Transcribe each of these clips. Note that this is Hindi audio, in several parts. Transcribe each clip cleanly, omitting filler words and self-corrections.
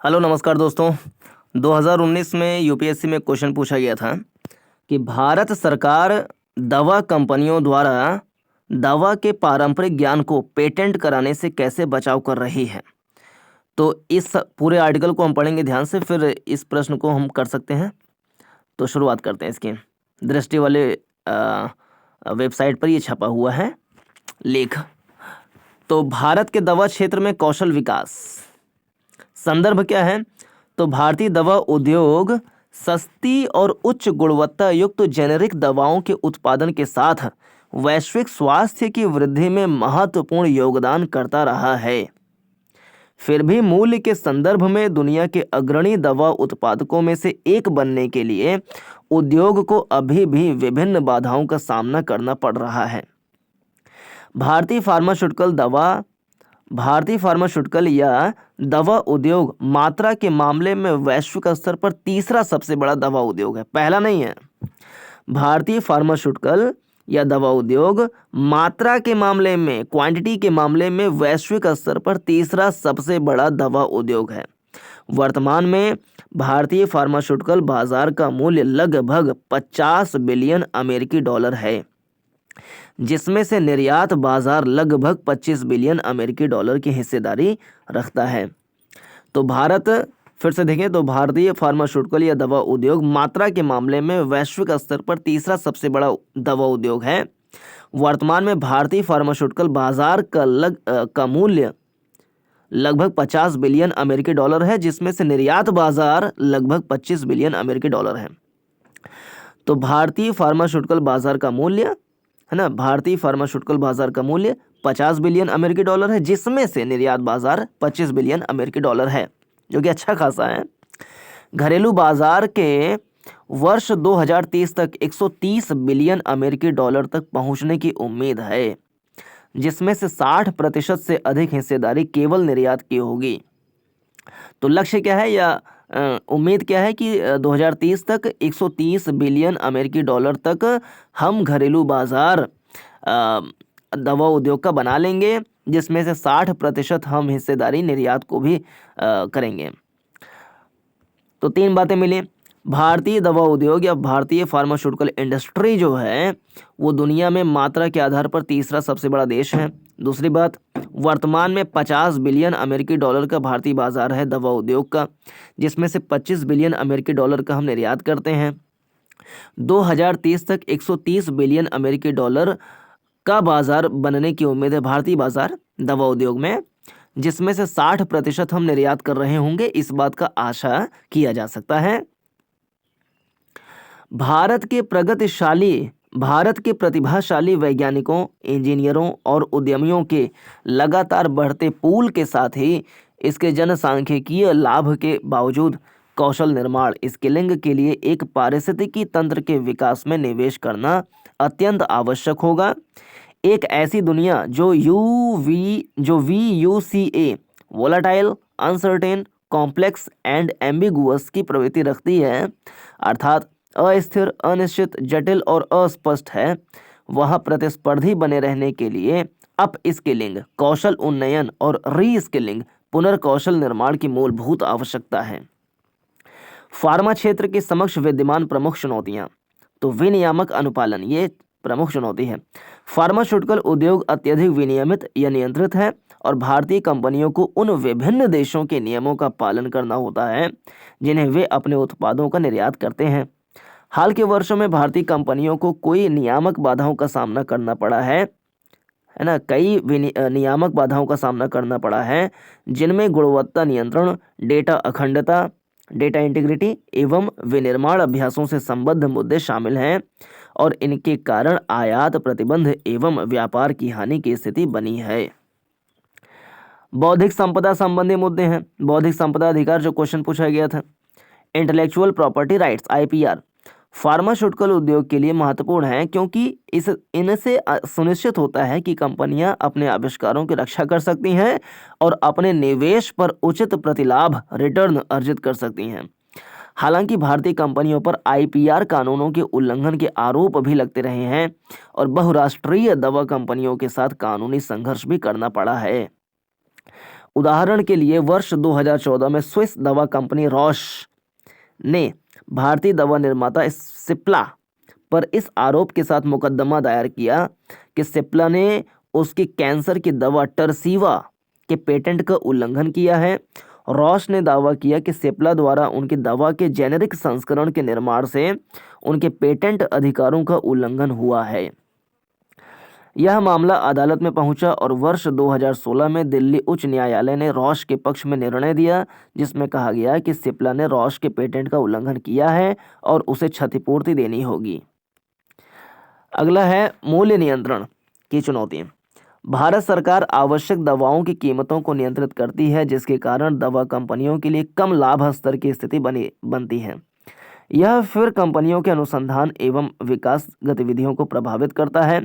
हेलो नमस्कार दोस्तों। 2019 में यूपीएससी में क्वेश्चन पूछा गया था कि भारत सरकार दवा कंपनियों द्वारा दवा के पारंपरिक ज्ञान को पेटेंट कराने से कैसे बचाव कर रही है। तो इस पूरे आर्टिकल को हम पढ़ेंगे ध्यान से, फिर इस प्रश्न को हम कर सकते हैं। तो शुरुआत करते हैं इसकी। दृष्टि वाले वेबसाइट पर ये छपा हुआ है लेख। तो भारत के दवा क्षेत्र में कौशल विकास संदर्भ क्या है। तो भारतीय दवा उद्योग सस्ती और उच्च गुणवत्ता युक्त जेनेरिक दवाओं के उत्पादन के साथ वैश्विक स्वास्थ्य की वृद्धि में महत्वपूर्ण योगदान करता रहा है। फिर भी मूल्य के संदर्भ में दुनिया के अग्रणी दवा उत्पादकों में से एक बनने के लिए उद्योग को अभी भी विभिन्न बाधाओं का सामना करना पड़ रहा है। भारतीय फार्मास्यूटिकल या दवा उद्योग मात्रा के मामले में वैश्विक स्तर पर तीसरा सबसे बड़ा दवा उद्योग है, पहला नहीं है। भारतीय फार्मास्यूटिकल या दवा उद्योग मात्रा के मामले में, क्वांटिटी के मामले में वैश्विक स्तर पर तीसरा सबसे बड़ा दवा उद्योग है। वर्तमान में भारतीय फार्मास्यूटिकल बाजार का मूल्य लगभग 50 बिलियन अमेरिकी डॉलर है, जिसमें से निर्यात बाजार लगभग 25 बिलियन अमेरिकी डॉलर की हिस्सेदारी रखता है। तो भारत, फिर से देखें तो भारतीय फार्मास्यूटिकल या दवा उद्योग मात्रा के मामले में वैश्विक स्तर पर तीसरा सबसे बड़ा दवा उद्योग है। वर्तमान में भारतीय फार्मास्यूटिकल बाजार का मूल्य लगभग 50 बिलियन अमेरिकी डॉलर है, जिसमें से निर्यात बाजार लगभग 25 बिलियन अमेरिकी डॉलर है। तो भारतीय फार्मास्यूटिकल बाजार का मूल्य है ना, भारतीय फार्मास्यूटिकल बाजार का मूल्य 50 बिलियन अमेरिकी डॉलर है, जिसमें से निर्यात बाजार 25 बिलियन अमेरिकी डॉलर है, जो कि अच्छा खासा है। घरेलू बाजार के वर्ष 2030 तक 130 बिलियन अमेरिकी डॉलर तक पहुंचने की उम्मीद है, जिसमें से 60% से अधिक हिस्सेदारी केवल निर्यात की होगी। तो लक्ष्य क्या है या उम्मीद क्या है कि 2030 तक 130 बिलियन अमेरिकी डॉलर तक हम घरेलू बाजार दवा उद्योग का बना लेंगे, जिसमें से 60% हम हिस्सेदारी निर्यात को भी करेंगे। तो तीन बातें मिली। भारतीय दवा उद्योग या भारतीय फार्मास्यूटिकल इंडस्ट्री जो है वो दुनिया में मात्रा के आधार पर तीसरा सबसे बड़ा देश है। दूसरी बात, वर्तमान में 50 बिलियन अमेरिकी डॉलर का भारतीय बाजार है दवा उद्योग का, जिसमें से 25 बिलियन अमेरिकी डॉलर का हम निर्यात करते हैं। 2030 तक 130 बिलियन अमेरिकी डॉलर का बाजार बनने की उम्मीद है भारतीय बाजार दवा उद्योग में, जिसमें से 60% हम निर्यात कर रहे होंगे, इस बात का आशा किया जा सकता है। भारत के प्रतिभाशाली वैज्ञानिकों, इंजीनियरों और उद्यमियों के लगातार बढ़ते पूल के साथ ही इसके जनसांख्यिकीय लाभ के बावजूद कौशल निर्माण स्किलिंग के लिए एक पारिस्थितिकी तंत्र के विकास में निवेश करना अत्यंत आवश्यक होगा। एक ऐसी दुनिया जो VUCA volatile, uncertain, complex and ambiguous की प्रवृत्ति रखती है, अर्थात अस्थिर, अनिश्चित, जटिल और अस्पष्ट है, वहाँ प्रतिस्पर्धी बने रहने के लिए अप स्किलिंग, कौशल उन्नयन और री स्किलिंग, पुनर्कौशल निर्माण की मूलभूत आवश्यकता है। फार्मा क्षेत्र के समक्ष विद्यमान प्रमुख चुनौतियां। तो विनियामक अनुपालन ये प्रमुख चुनौती है। फार्मास्यूटिकल उद्योग अत्यधिक विनियमित या नियंत्रित है और भारतीय कंपनियों को उन विभिन्न देशों के नियमों का पालन करना होता है जिन्हें वे अपने उत्पादों का निर्यात करते हैं। हाल के वर्षों में भारतीय कंपनियों को कई नियामक बाधाओं का सामना करना पड़ा है ना, नियामक बाधाओं का सामना करना पड़ा है, जिनमें गुणवत्ता नियंत्रण, डेटा अखंडता, डेटा इंटीग्रिटी एवं विनिर्माण अभ्यासों से संबद्ध मुद्दे शामिल हैं और इनके कारण आयात प्रतिबंध एवं व्यापार की हानि की स्थिति बनी है। बौद्धिक संपदा संबंधी मुद्दे हैं। बौद्धिक संपदा अधिकार जो क्वेश्चन पूछा गया था, intellectual property rights IPR pharmaceutical उद्योग के लिए महत्वपूर्ण है, क्योंकि इनसे सुनिश्चित होता है कि कंपनियां अपने आविष्कारों की रक्षा कर सकती हैं और अपने निवेश पर उचित प्रतिलाभ रिटर्न अर्जित कर सकती हैं। हालांकि भारतीय कंपनियों पर IPR कानूनों के उल्लंघन के आरोप भी लगते रहे हैं और बहुराष्ट्रीय दवा कंपनियों के साथ कानूनी संघर्ष भी करना पड़ा है। उदाहरण के लिए वर्ष 2014 में स्विस दवा कंपनी रॉश ने भारतीय दवा निर्माता सिप्ला पर इस आरोप के साथ मुकदमा दायर किया कि सिप्ला ने उसकी कैंसर की दवा टर्सीवा के पेटेंट का उल्लंघन किया है। रॉश ने दावा किया कि सिप्ला द्वारा उनकी दवा के जेनेरिक संस्करण के निर्माण से उनके पेटेंट अधिकारों का उल्लंघन हुआ है। यह मामला अदालत में पहुंचा और वर्ष 2016 में दिल्ली उच्च न्यायालय ने रॉश के पक्ष में निर्णय दिया, जिसमें कहा गया कि सिप्ला ने रॉश के पेटेंट का उल्लंघन किया है और उसे क्षतिपूर्ति देनी होगी। अगला है मूल्य नियंत्रण की चुनौती। भारत सरकार आवश्यक दवाओं की कीमतों को नियंत्रित करती है, जिसके कारण दवा कंपनियों के लिए कम लाभ स्तर की स्थिति बनती है। यह फिर कंपनियों के अनुसंधान एवं विकास गतिविधियों को प्रभावित करता है,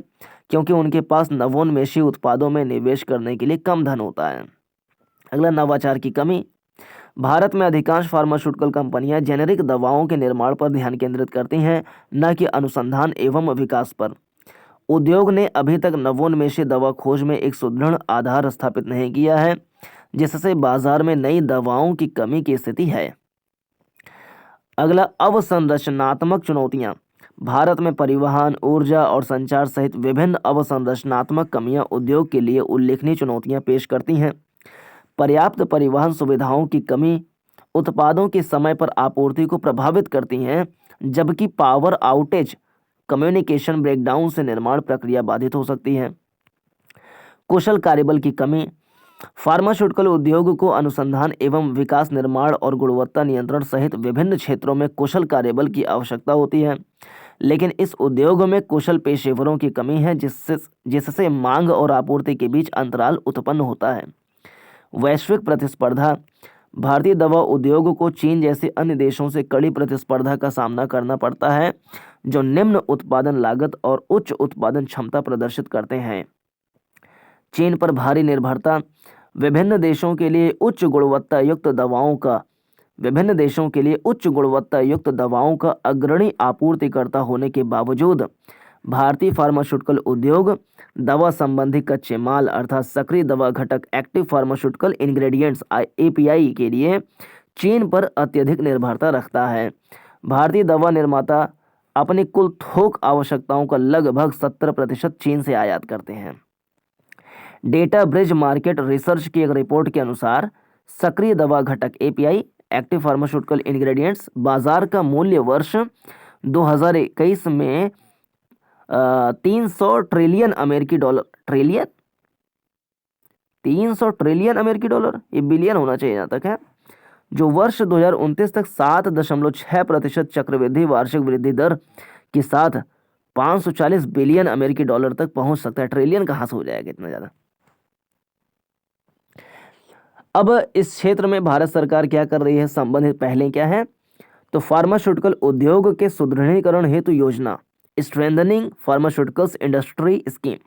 क्योंकि उनके पास नवोन्मेषी उत्पादों में निवेश करने के लिए कम धन होता है। अगला, नवाचार की कमी। भारत में अधिकांश फार्मास्यूटिकल कंपनियां जेनेरिक दवाओं के निर्माण पर ध्यान केंद्रित करती हैं, न कि अनुसंधान एवं विकास पर। उद्योग ने अभी तक नवोन्मेषी दवा खोज में एक सुदृढ़ आधार स्थापित नहीं किया है, जिससे बाजार में नई दवाओं की कमी की स्थिति है। अगला, अवसंरचनात्मक चुनौतियां। भारत में परिवहन, ऊर्जा और संचार सहित विभिन्न अवसंरचनात्मक कमियां उद्योग के लिए उल्लेखनीय चुनौतियां पेश करती हैं। पर्याप्त परिवहन सुविधाओं की कमी उत्पादों की समय पर आपूर्ति को प्रभावित करती हैं, जबकि पावर आउटेज, कम्युनिकेशन ब्रेकडाउन से निर्माण प्रक्रिया बाधित हो सकती है। कुशल कार्यबल की कमी। फार्मास्यूटिकल उद्योग को अनुसंधान एवं विकास, निर्माण और गुणवत्ता नियंत्रण सहित विभिन्न क्षेत्रों में कुशल कार्यबल की आवश्यकता होती है, लेकिन इस उद्योग में कुशल पेशेवरों की कमी है, जिससे मांग और आपूर्ति के बीच अंतराल उत्पन्न होता है। वैश्विक प्रतिस्पर्धा। भारतीय दवा उद्योग को चीन जैसे अन्य देशों से कड़ी प्रतिस्पर्धा का सामना करना पड़ता है, जो निम्न उत्पादन लागत और उच्च उत्पादन क्षमता प्रदर्शित करते हैं। चीन पर भारी निर्भरता। विभिन्न देशों के लिए उच्च गुणवत्ता युक्त दवाओं का अग्रणी आपूर्तिकर्ता होने के बावजूद भारतीय फार्मास्यूटिकल उद्योग दवा संबंधी कच्चे माल अर्थात सक्रिय दवा घटक एक्टिव फार्मास्यूटिकल इंग्रेडिएंट्स API के लिए चीन पर अत्यधिक निर्भरता रखता है। भारतीय दवा निर्माता अपनी कुल थोक आवश्यकताओं का लगभग 70% चीन से आयात करते हैं। डेटा ब्रिज मार्केट रिसर्च की एक रिपोर्ट के अनुसार सक्रिय दवा घटक API एक्टिव फार्मास्यूटिकल इंग्रेडिएंट्स बाजार का मूल्य वर्ष 2021 में 300 ट्रिलियन अमेरिकी डॉलर, ये बिलियन होना चाहिए यहाँ तक है, जो वर्ष 2029 तक 7.6% चक्रवृद्धि वार्षिक वृद्धि दर के साथ 540 बिलियन अमेरिकी डॉलर तक पहुंच सकता है। ट्रिलियन कहाँ से हो जाएगा इतना ज़्यादा। अब इस क्षेत्र में भारत सरकार क्या कर रही है, संबंधित पहले क्या है, तो फार्मास्यूटिकल उद्योग के सुदृढ़ीकरण हेतु योजना स्ट्रेंथनिंग फार्मास्यूटिकल्स इंडस्ट्री स्कीम।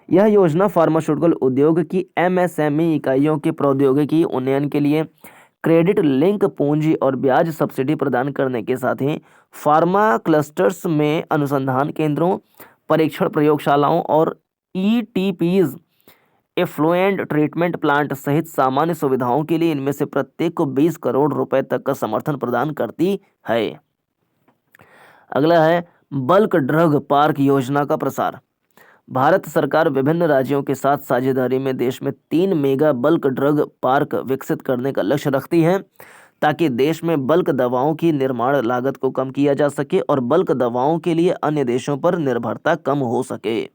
यह योजना फार्मास्यूटिकल उद्योग की MSME इकाइयों के प्रौद्योगिकी उन्नयन के लिए क्रेडिट लिंक पूंजी और ब्याज सब्सिडी प्रदान करने के साथ ही फार्मा क्लस्टर्स में अनुसंधान केंद्रों, परीक्षण प्रयोगशालाओं और ETPs एफ्लुएंट ट्रीटमेंट प्लांट सहित सामान्य सुविधाओं के लिए इनमें से प्रत्येक को 20 करोड़ रुपए तक का समर्थन प्रदान करती है। अगला है बल्क ड्रग पार्क योजना का प्रसार। भारत सरकार विभिन्न राज्यों के साथ साझेदारी में देश में 3 मेगा बल्क ड्रग पार्क विकसित करने का लक्ष्य रखती है, ताकि देश में बल्क दवाओं की निर्माण लागत को कम किया जा सके और बल्क दवाओं के लिए अन्य देशों पर निर्भरता कम हो सके।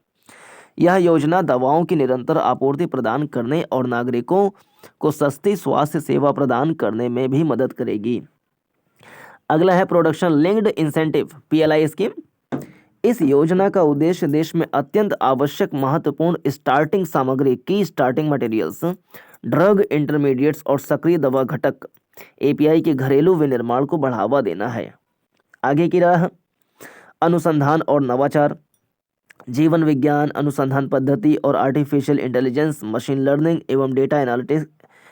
यह योजना दवाओं की निरंतर आपूर्ति प्रदान करने और नागरिकों को सस्ती स्वास्थ्य सेवा प्रदान करने में भी मदद करेगी। अगला है production linked incentive PLI scheme. इस योजना का उद्देश्य देश में अत्यंत आवश्यक महत्वपूर्ण स्टार्टिंग सामग्री की स्टार्टिंग मटेरियल्स, ड्रग इंटरमीडिएट्स और सक्रिय दवा घटक API के घरेलू विनिर्माण को बढ़ावा देना है। आगे की राह अनुसंधान और नवाचार। जीवन विज्ञान अनुसंधान पद्धति और आर्टिफिशियल इंटेलिजेंस, मशीन लर्निंग एवं डेटा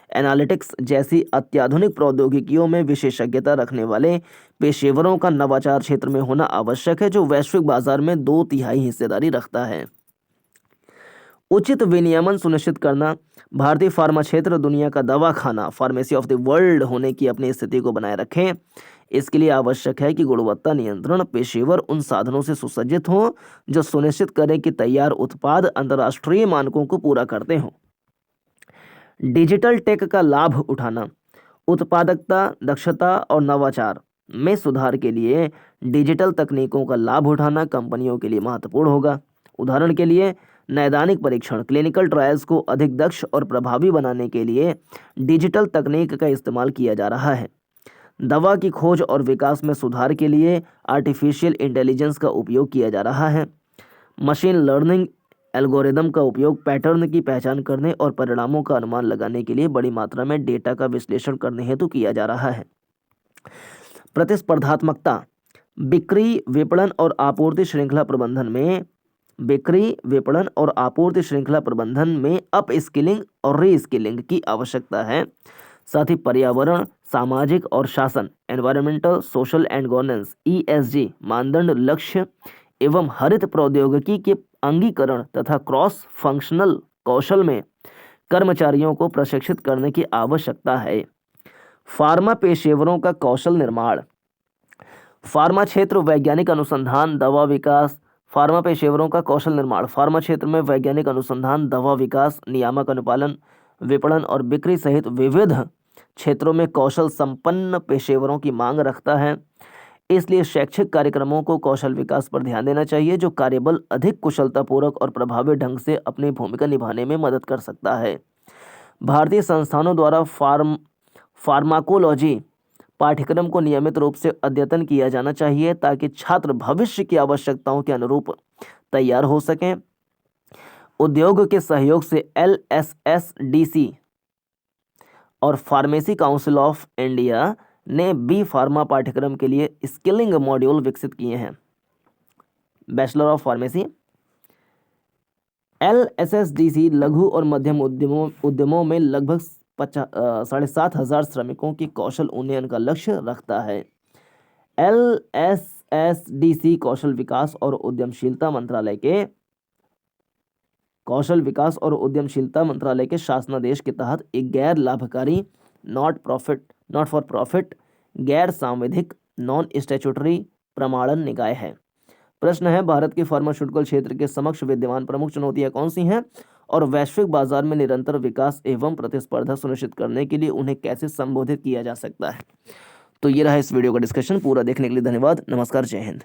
एनालिटिक्स जैसी अत्याधुनिक प्रौद्योगिकियों में विशेषज्ञता रखने वाले पेशेवरों का नवाचार क्षेत्र में होना आवश्यक है, जो वैश्विक बाजार में 2/3 हिस्सेदारी रखता है। उचित विनियमन सुनिश्चित करना। भारतीय फार्मा क्षेत्र दुनिया का दवा खाना, फार्मेसी ऑफ द वर्ल्ड होने की अपनी स्थिति को बनाए रखें। इसके लिए आवश्यक है कि गुणवत्ता नियंत्रण पेशेवर उन साधनों से सुसज्जित हों जो सुनिश्चित करें कि तैयार उत्पाद अंतर्राष्ट्रीय मानकों को पूरा करते हों। डिजिटल टेक का लाभ उठाना। उत्पादकता, दक्षता और नवाचार में सुधार के लिए डिजिटल तकनीकों का लाभ उठाना कंपनियों के लिए महत्वपूर्ण होगा। उदाहरण के लिए नैदानिक परीक्षण, क्लिनिकल ट्रायल्स को अधिक दक्ष और प्रभावी बनाने के लिए डिजिटल तकनीक का इस्तेमाल किया जा रहा है। दवा की खोज और विकास में सुधार के लिए आर्टिफिशियल इंटेलिजेंस का उपयोग किया जा रहा है। मशीन लर्निंग एल्गोरिदम का उपयोग पैटर्न की पहचान करने और परिणामों का अनुमान लगाने के लिए बड़ी मात्रा में डेटा का विश्लेषण करने हेतु किया जा रहा है। प्रतिस्पर्धात्मकता। बिक्री, विपणन और आपूर्ति श्रृंखला प्रबंधन में अप स्किलिंग और री स्किलिंग की आवश्यकता है। साथ ही पर्यावरण, सामाजिक और शासन environmental, social and governance ESG मानदंड, लक्ष्य एवं हरित प्रौद्योगिकी के अंगीकरण तथा क्रॉस फंक्शनल कौशल में कर्मचारियों को प्रशिक्षित करने की आवश्यकता है। फार्मा पेशेवरों का कौशल निर्माण। फार्मा क्षेत्र वैज्ञानिक अनुसंधान, दवा विकास, फार्मा पेशेवरों का कौशल निर्माण। फार्मा क्षेत्र में वैज्ञानिक अनुसंधान, दवा विकास, नियामक अनुपालन, विपणन और बिक्री सहित विविध क्षेत्रों में कौशल संपन्न पेशेवरों की मांग रखता है। इसलिए शैक्षिक कार्यक्रमों को कौशल विकास पर ध्यान देना चाहिए जो कार्यबल अधिक कुशलतापूर्वक और प्रभावी ढंग से अपनी भूमिका निभाने में मदद कर सकता है। भारतीय संस्थानों द्वारा फार्माकोलॉजी पाठ्यक्रम को नियमित रूप से अद्यतन किया जाना चाहिए ताकि छात्र भविष्य की आवश्यकताओं के अनुरूप तैयार हो सकें। उद्योग के सहयोग से LSSDC और फार्मेसी काउंसिल ऑफ इंडिया ने बी फार्मा पाठ्यक्रम के लिए स्किलिंग मॉड्यूल विकसित किए हैं। Bachelor of pharmacy. LSSDC लघु और मध्यम उद्यमों में लगभग 7,500 श्रमिकों की कौशल उन्नयन का लक्ष्य रखता है। LSSDC कौशल विकास और उद्यमशीलता मंत्रालय के शासनादेश के तहत एक गैर लाभकारी नॉट फॉर प्रॉफिट गैर सांविधिक नॉन स्टैट्यूटरी प्रमाणन निकाय है। प्रश्न है, भारत के फार्मास्यूटिकल क्षेत्र के समक्ष विद्यमान प्रमुख चुनौतियां कौन सी हैं और वैश्विक बाजार में निरंतर विकास एवं प्रतिस्पर्धा सुनिश्चित करने के लिए उन्हें कैसे संबोधित किया जा सकता है। तो ये रहा इस वीडियो का डिस्कशन। पूरा देखने के लिए धन्यवाद। नमस्कार, जय हिंद।